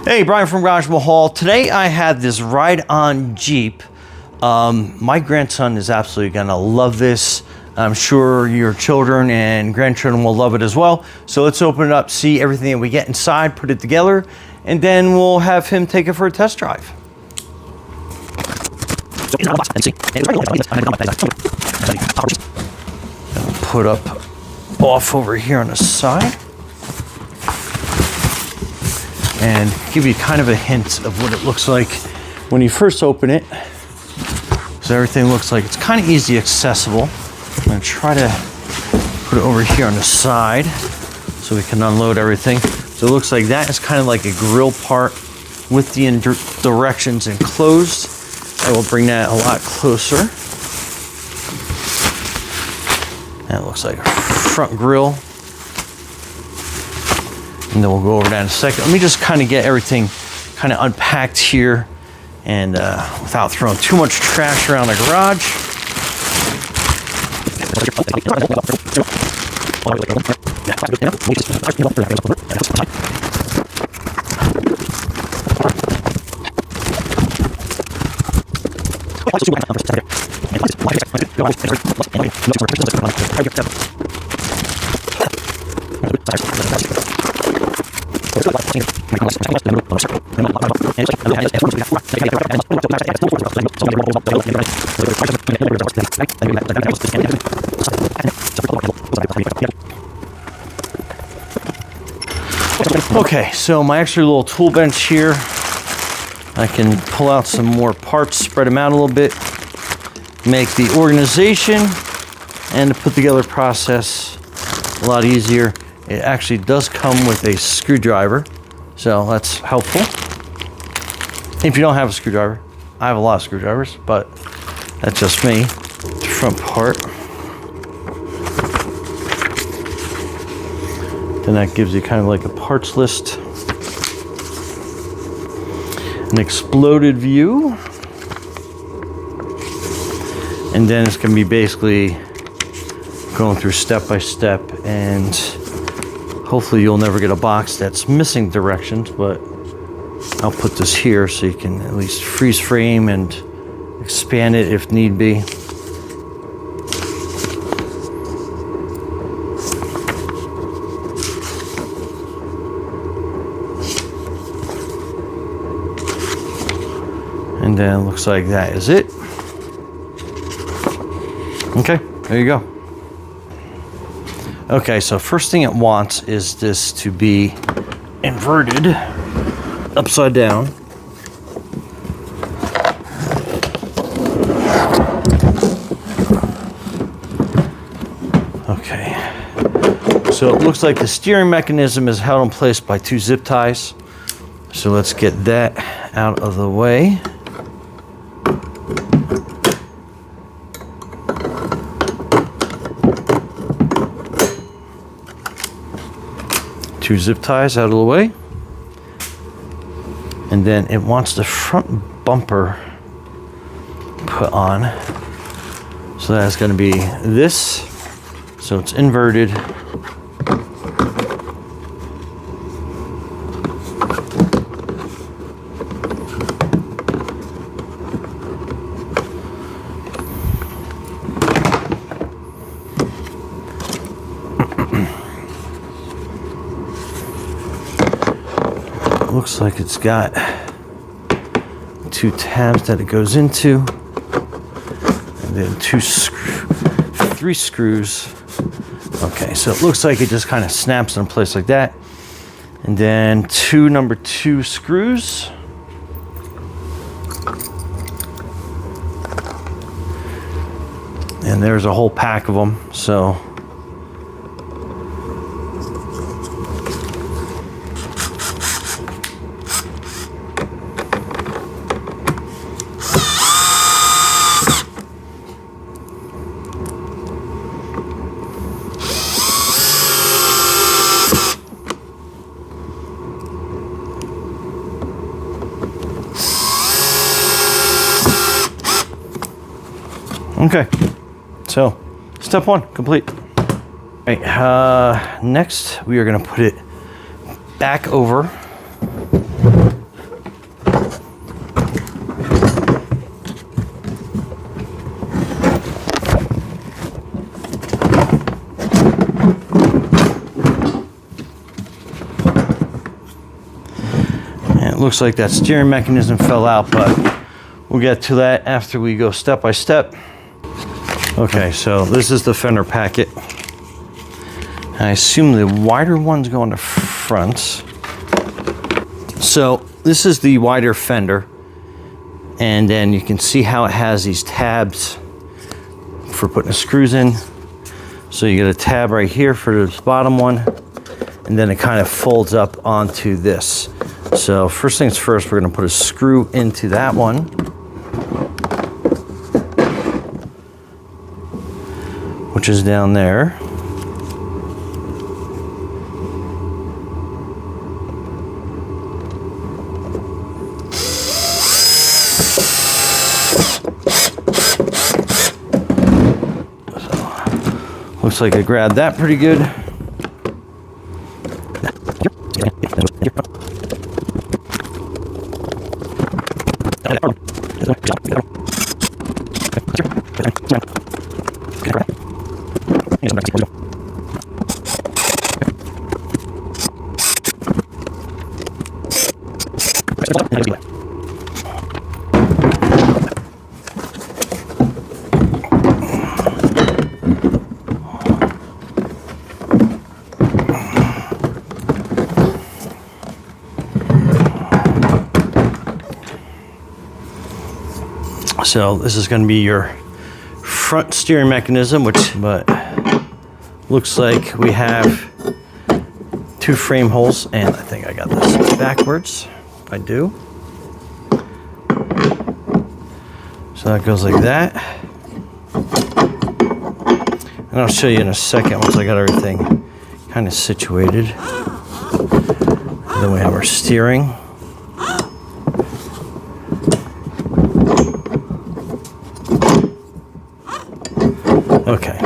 Hey, Brian from Garage Mahal. Today I had this ride-on Jeep. My grandson is absolutely gonna love this. I'm sure your children and grandchildren will love it as well. So let's open it up, see everything that we get inside, put it together, and then we'll have him take it for a test drive. Put up off over here on the side. And give you kind of a hint of what it looks like when you first open it. So everything looks like it's kind of easy accessible. I'm gonna try to put it over here on the side so we can unload everything. So it looks like that is kind of like a grill part with the directions enclosed. I will bring that a lot closer. That looks like a front grill. And then we'll go over that in a second. Let me just kind of get everything kind of unpacked here and without throwing too much trash around the garage. Okay, so my extra little tool bench here, I can pull out some more parts, spread them out a little bit, make the organization and the put together process a lot easier. It actually does come with a screwdriver, so that's helpful. If you don't have a screwdriver, I have a lot of screwdrivers, but that's just me. The front part. Then that gives you kind of like a parts list. An exploded view. And then it's going to be basically going through step by step, and hopefully you'll never get a box that's missing directions, but I'll put this here so you can at least freeze frame and expand it if need be. And then it looks like that is it. Okay, there you go. Okay, so first thing it wants is this to be inverted upside down. Okay, so it looks like the steering mechanism is held in place by two zip ties. So let's get that out of the way. Two zip ties out of the way. And then it wants the front bumper put on. So that's going to be this. So it's inverted. Looks like it's got two tabs that it goes into, and then three screws. Okay, so it looks like it just kind of snaps in place like that, and then two number 2 screws. And there's a whole pack of them. So okay, so step 1 complete. Right, next we are going to put it back over it looks like that steering mechanism fell out, but we'll get to that after we go step by step. Okay, so this is the fender packet. I assume the wider ones go in the front. So this is the wider fender, and then you can see how it has these tabs for putting the screws in. So you get a tab right here for this bottom one, and then it kind of folds up onto this. So first things first, we're going to put a screw into that one. Which is down there. So, looks like I grabbed that pretty good. So this is going to be your front steering mechanism, but looks like we have 2 frame holes, and I think I got this backwards. If I do. So that goes like that. And I'll show you in a second once I got everything kind of situated. And then we have our steering. Okay.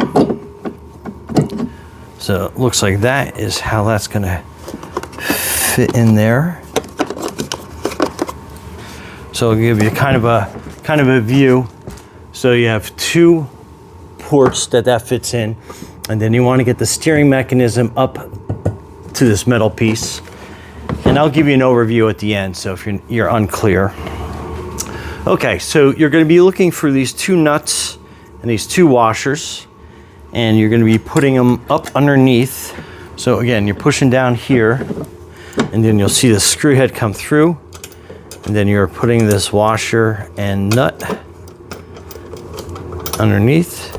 So it looks like that is how that's going to fit in there. So I'll give you kind of a view. So you have 2 ports that fits in, and then you want to get the steering mechanism up to this metal piece. And I'll give you an overview at the end, so if you're unclear. Okay, so you're going to be looking for these 2 nuts and these 2 washers, and you're going to be putting them up underneath. So again, you're pushing down here, and then you'll see the screw head come through, and then you're putting this washer and nut underneath.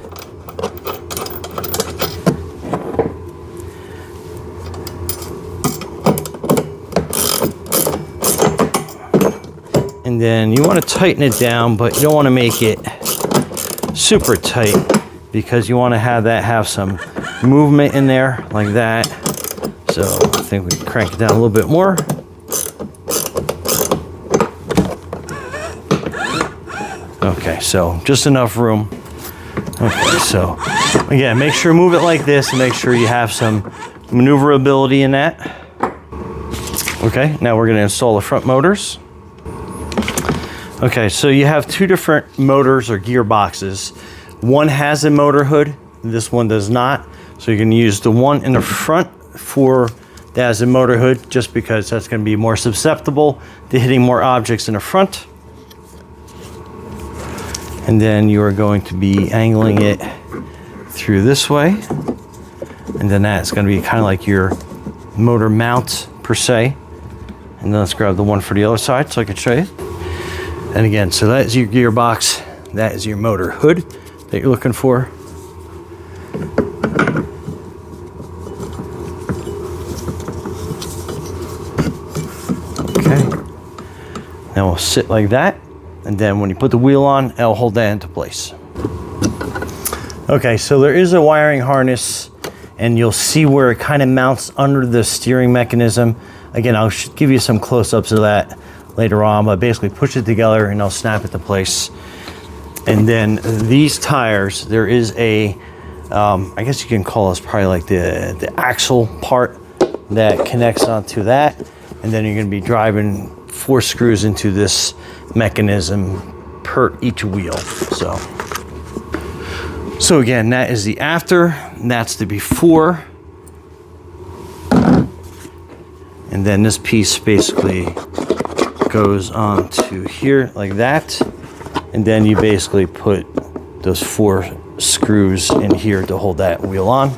And then you want to tighten it down, but you don't want to make it super tight, because you want to have some movement in there like that. So I think we can crank it down a little bit more. Okay, so just enough room. Okay, so again, make sure to move it like this and make sure you have some maneuverability in that. Okay, now we're going to install the front motors. Okay, so you have 2 different motors or gearboxes. One has a motor hood, this one does not. So you can use the one in the front for that has a motor hood, just because that's going to be more susceptible to hitting more objects in the front. And then you are going to be angling it through this way. And then that's going to be kind of like your motor mount per se. And then let's grab the one for the other side so I can show you. And again, so that is your gearbox. That is your motor hood that you're looking for. Okay. Now we'll sit like that. And then when you put the wheel on, it'll hold that into place. Okay, so there is a wiring harness, and you'll see where it kind of mounts under the steering mechanism. Again, I'll give you some close-ups of that later on, but basically push it together and I'll snap it to place. And then these tires, there is a, I guess you can call this probably like the axle part that connects onto that. And then you're gonna be driving 4 screws into this mechanism per each wheel. So again, that is the after, and that's the before. And then this piece basically goes onto here like that. And then you basically put those 4 screws in here to hold that wheel on.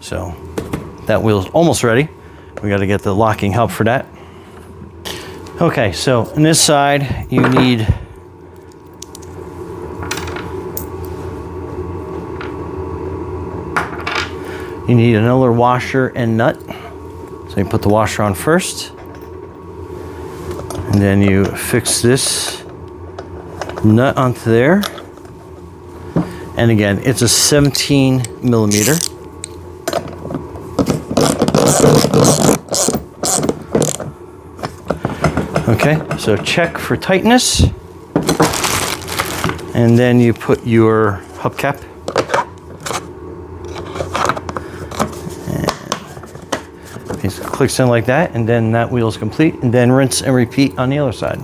So that wheel's almost ready. We got to get the locking hub for that. Okay, so on this side, you need another washer and nut. So you put the washer on first, and then you fix this nut onto there. And again, it's a 17 millimeter. Okay, so check for tightness. And then you put your hubcap. And it clicks in like that, and then that wheel is complete. And then rinse and repeat on the other side.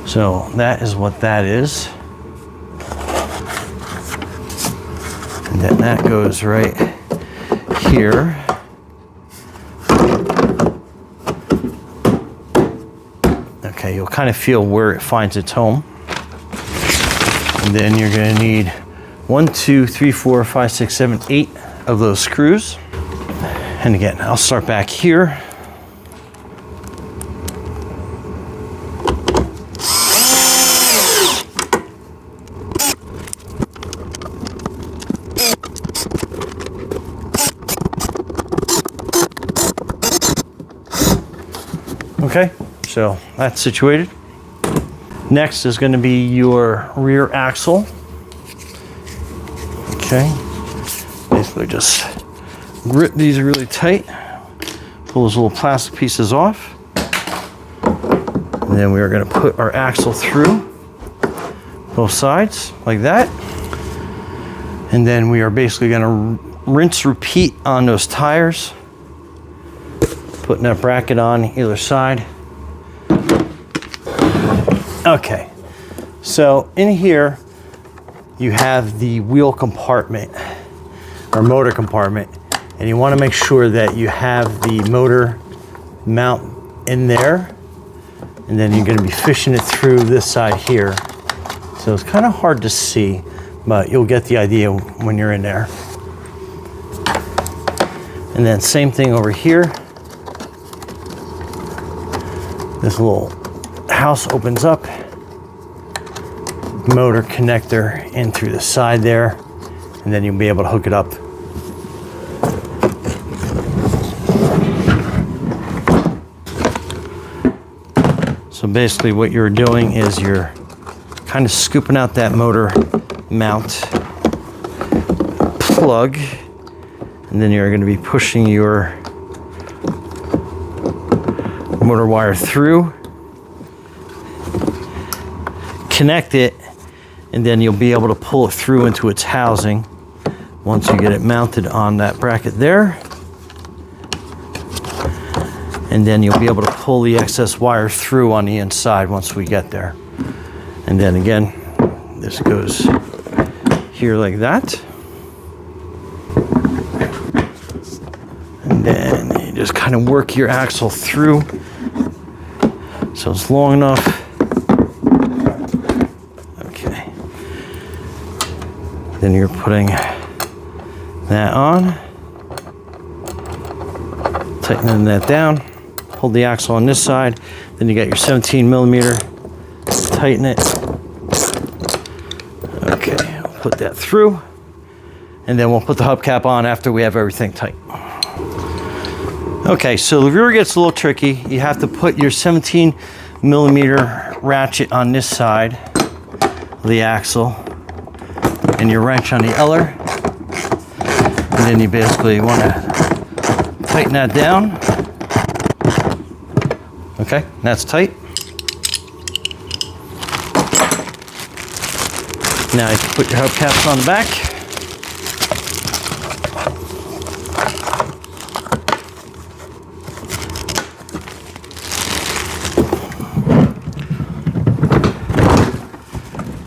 So that is what that is. And then that goes right here. Okay, you'll kind of feel where it finds its home. And then you're going to need 1, 2, 3, 4, 5, 6, 7, 8 of those screws. And again, I'll start back here. Okay, so that's situated. Next is going to be your rear axle. Okay, basically just grip these really tight, pull those little plastic pieces off, and then we are going to put our axle through both sides like that. And then we are basically going to rinse, repeat on those tires, putting that bracket on either side. Okay, so in here you have the wheel compartment or motor compartment, and you want to make sure that you have the motor mount in there, and then you're going to be fishing it through this side here. So it's kind of hard to see, but you'll get the idea when you're in there. And then same thing over here. This little house opens up, motor connector in through the side there, and then you'll be able to hook it up. So basically what you're doing is you're kind of scooping out that motor mount plug, and then you're going to be pushing your motor wire through, connect it, and then you'll be able to pull it through into its housing once you get it mounted on that bracket there. And then you'll be able to pull the excess wire through on the inside once we get there. And then again, this goes here like that. And then you just kind of work your axle through so it's long enough. Okay. Then you're putting that on, tightening that down. Hold the axle on this side. Then you got your 17 millimeter. Tighten it. Okay, I'll put that through, and then we'll put the hubcap on after we have everything tight. Okay, so the rear gets a little tricky. You have to put your 17 millimeter ratchet on this side of the axle, and your wrench on the other, and then you basically want to tighten that down. Okay, that's tight. Now you can put your hubcaps on the back.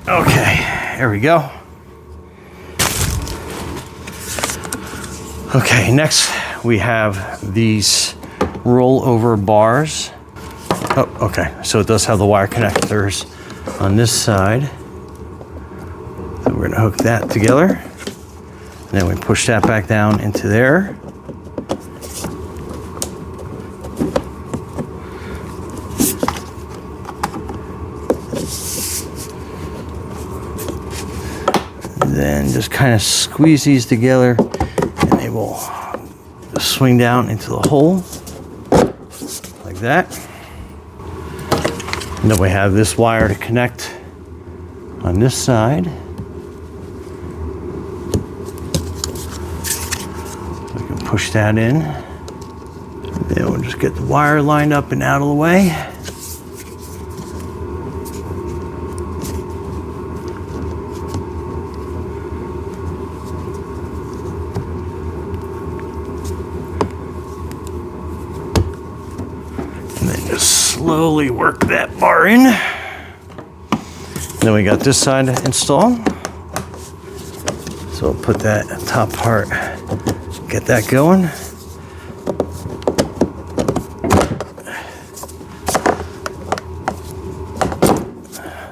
Okay, there we go. Okay, next we have these rollover bars. Oh, okay, so it does have the wire connectors on this side. So we're gonna hook that together. And then we push that back down into there. And then just kind of squeeze these together and they will swing down into the hole like that. And then we have this wire to connect on this side. We can push that in. Then we'll just get the wire lined up and out of the way. Slowly work that bar in. Then we got this side to install. So we'll put that top part, get that going.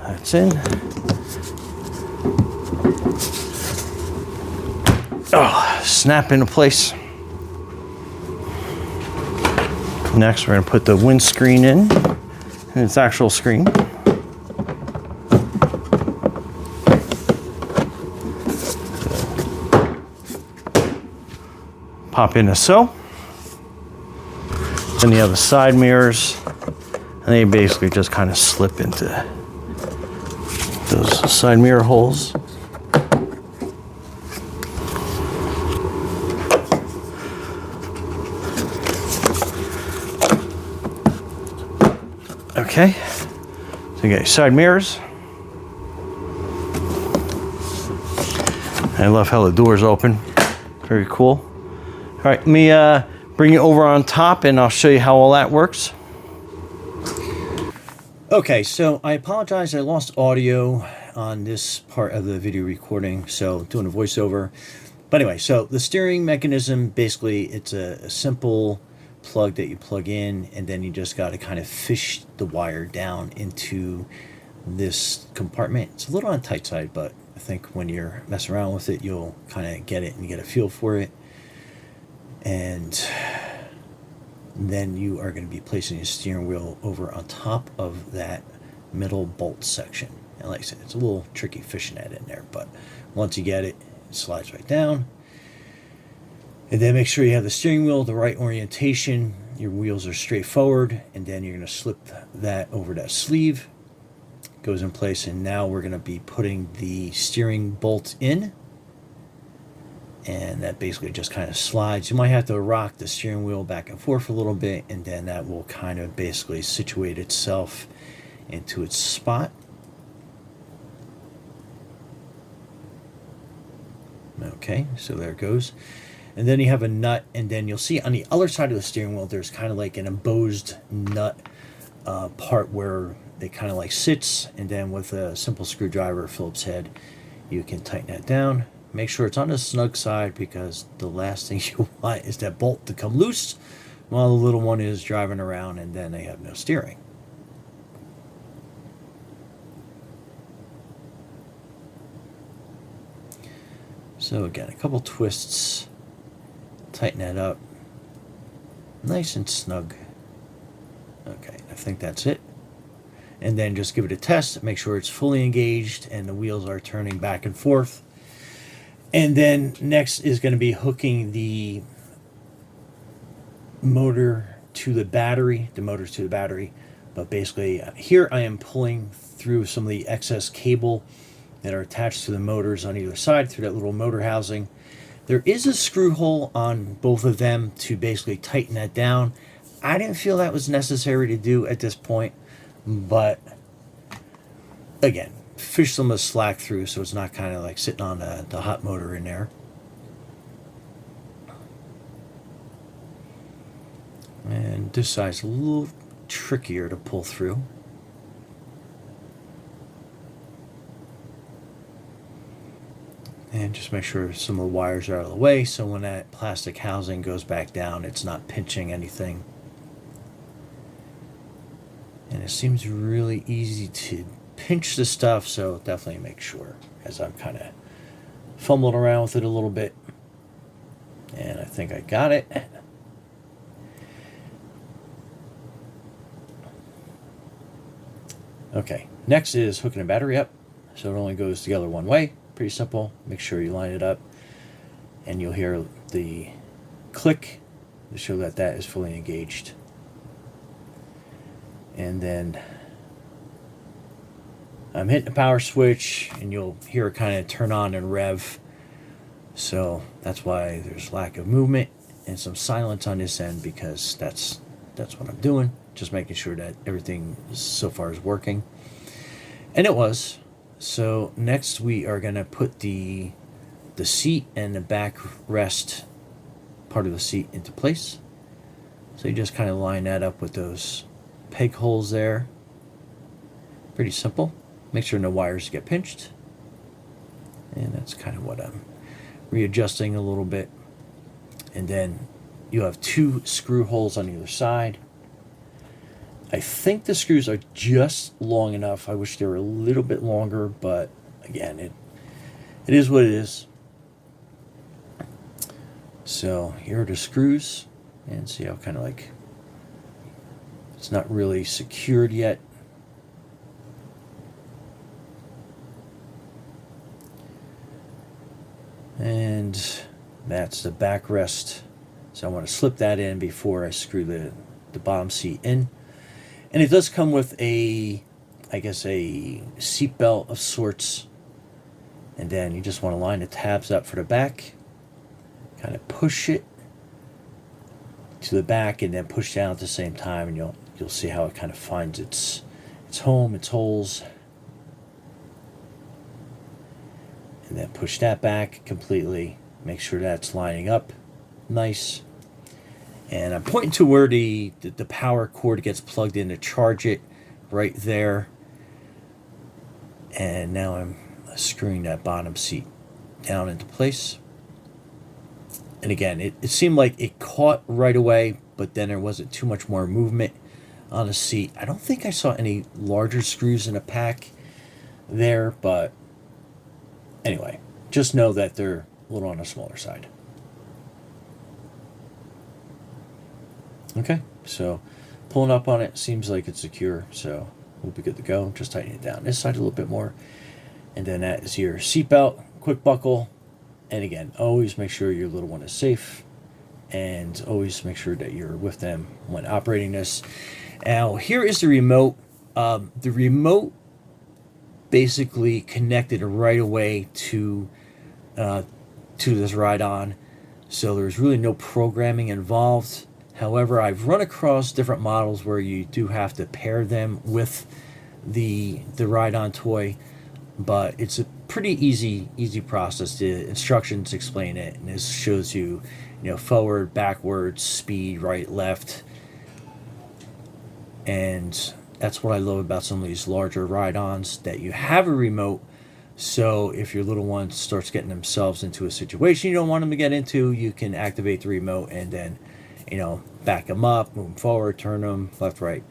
That's in. Oh, snap into place. Next, we're going to put the windscreen in, and its actual screen. Pop in so. Then you have the side mirrors, and they basically just kind of slip into those side mirror holes. Okay, so you got your side mirrors. I love how the doors open. Very cool. All right, let me bring you over on top and I'll show you how all that works. Okay, so I apologize. I lost audio on this part of the video recording, so doing a voiceover. But anyway, so the steering mechanism, basically, it's a simple plug that you plug in, and then you just got to kind of fish the wire down into this compartment. It's a little on the tight side, but I think when you're messing around with it, you'll kind of get it and you get a feel for it. And then you are going to be placing your steering wheel over on top of that middle bolt section. And like I said, it's a little tricky fishing that in there, but once you get it, it slides right down. And then make sure you have the steering wheel, the right orientation, your wheels are straight forward, and then you're going to slip that over that sleeve. Goes in place, and now we're going to be putting the steering bolt in. And that basically just kind of slides. You might have to rock the steering wheel back and forth a little bit, and then that will kind of basically situate itself into its spot. Okay, so there it goes. And then you have a nut, and then you'll see on the other side of the steering wheel, there's kind of like an embossed nut part where it kind of like sits, and then with a simple screwdriver, Phillips head, you can tighten that down. Make sure it's on the snug side, because the last thing you want is that bolt to come loose while the little one is driving around, and then they have no steering. So again, a couple twists. Tighten that up nice and snug. Okay, I think that's it. And then just give it a test, make sure it's fully engaged and the wheels are turning back and forth. And then next is going to be hooking the motor to the battery, but basically here I am pulling through some of the excess cable that are attached to the motors on either side through that little motor housing. There is a screw hole on both of them to basically tighten that down. I didn't feel that was necessary to do at this point, but again, fish some of the slack through so it's not kind of like sitting on the hot motor in there. And this side's a little trickier to pull through. And just make sure some of the wires are out of the way so when that plastic housing goes back down, it's not pinching anything. And it seems really easy to pinch the stuff, so definitely make sure, as I'm kind of fumbling around with it a little bit. And I think I got it. Okay, next is hooking a battery up. So it only goes together one way. Pretty simple. Make sure you line it up. And you'll hear the click to show that that is fully engaged. And then I'm hitting the power switch, and you'll hear it kind of turn on and rev. So that's why there's lack of movement and some silence on this end, because that's what I'm doing. Just making sure that everything so far is working. And it was. So next we are going to put the seat and the backrest part of the seat into place. So you just kind of line that up with those peg holes there. Pretty simple. Make sure no wires get pinched. And that's kind of what I'm readjusting a little bit. And then you have 2 screw holes on either side. I think the screws are just long enough. I wish they were a little bit longer, but again, it is what it is. So here are the screws, and see how kind of like it's not really secured yet. And that's the backrest. So I want to slip that in before I screw the bottom seat in. And it does come with I guess a seat belt of sorts. And then you just want to line the tabs up for the back. Kind of push it to the back and then push down at the same time, and you'll see how it kind of finds its home, its holes. And then push that back completely. Make sure that's lining up nice. And I'm pointing to where the power cord gets plugged in to charge it, right there. And now I'm screwing that bottom seat down into place. And again, it seemed like it caught right away, but then there wasn't too much more movement on the seat. I don't think I saw any larger screws in the pack there, but anyway, just know that they're a little on the smaller side. Okay, so pulling up on it seems like it's secure, so we'll be good to go. Just tighten it down this side a little bit more. And then that is your seatbelt, quick buckle. And again, always make sure your little one is safe, and always make sure that you're with them when operating this. Now, here is the remote. The remote basically connected right away to this ride-on, so there's really no programming involved. However, I've run across different models where you do have to pair them with the ride-on toy, but it's a pretty easy process. The instructions explain it, and this shows you, forward, backwards, speed, right, left, and that's what I love about some of these larger ride-ons, that you have a remote. So if your little one starts getting themselves into a situation you don't want them to get into, you can activate the remote and then back them up, move them forward, turn them left, right.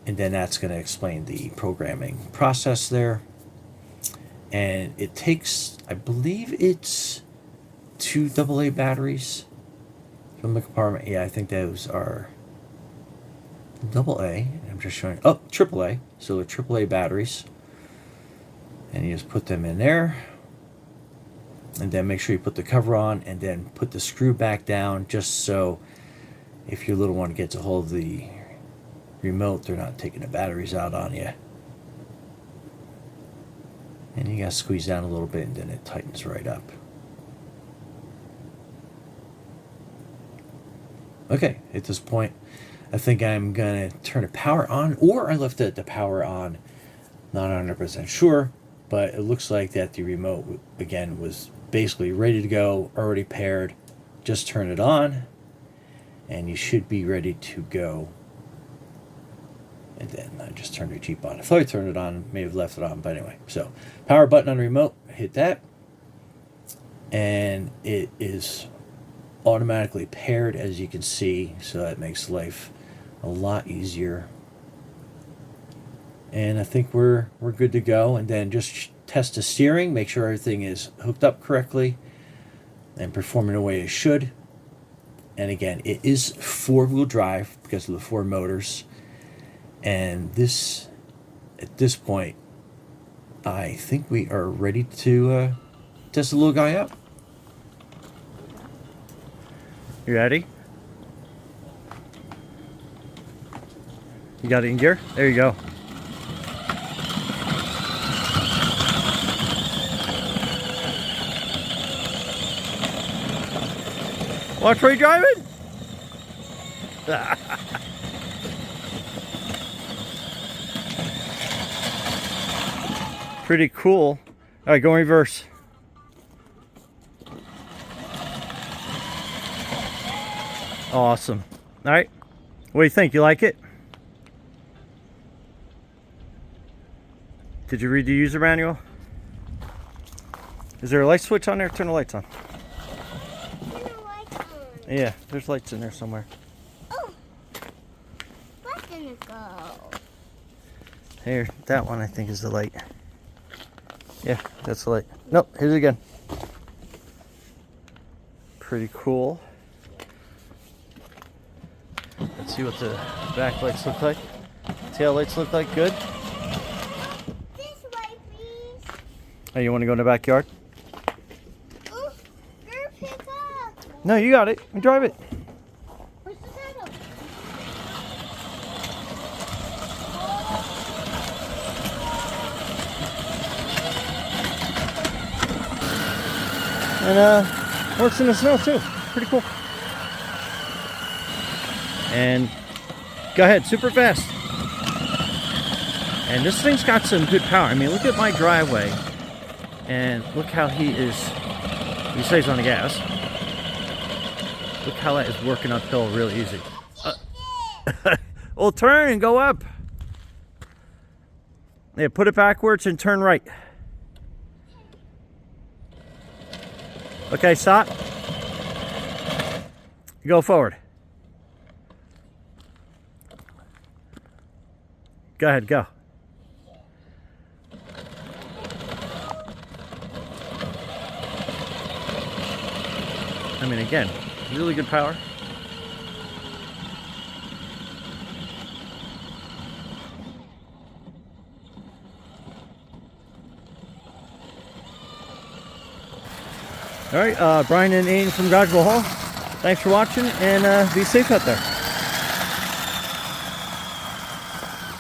And then that's going to explain the programming process there. And it takes, I believe it's 2 AA batteries from the compartment. Yeah, I think those are AA. I'm just showing, AAA. So they're AAA batteries. And you just put them in there. And then make sure you put the cover on, and then put the screw back down, just so if your little one gets a hold of the remote, they're not taking the batteries out on you. And you gotta squeeze down a little bit, and then it tightens right up. Okay, at this point, I think I'm gonna turn the power on, or I left the power on. Not 100% sure, but it looks like that the remote, again, was basically ready to go, already paired. Just turn it on, and you should be ready to go. And then I just turned the Jeep on. I thought I turned it on, may have left it on, but anyway. So, power button on the remote, hit that. and it is automatically paired, as you can see, so that makes life a lot easier. And I think we're good to go. And then just test the steering, make sure everything is hooked up correctly and performing the way it should. And again, it is 4-wheel drive because of the 4 motors. And this, at this point, I think we are ready to test the little guy out. You ready? You got it in gear? There you go. Watch where you're driving? Pretty cool. All right, go in reverse. Awesome. All right. What do you think? You like it? Did you read the user manual? Is there a light switch on there? Turn the lights on. Turn the lights on. Yeah, there's lights in there somewhere. Oh, where did it go? Here, that one I think is the light. Yeah, that's the light. Nope, here's it again. Pretty cool. Let's see what the back lights look like. Tail lights look like. Good. This way, please. Oh, you want to go in the backyard? Oh, girl, pick up. No, you got it. You drive it. Where's the pedal? And works in the snow too. Pretty cool. And go ahead, super fast. And this thing's got some good power. I mean, look at my driveway. And look how he stays on the gas. Look how that is working uphill real easy. Well, turn and go up. Yeah, put it backwards and turn right. Okay, stop. Go forward. Go ahead, go. I mean, again, really good power. All right, Brian and Aiden from Garageville Hall. Thanks for watching, and be safe out there.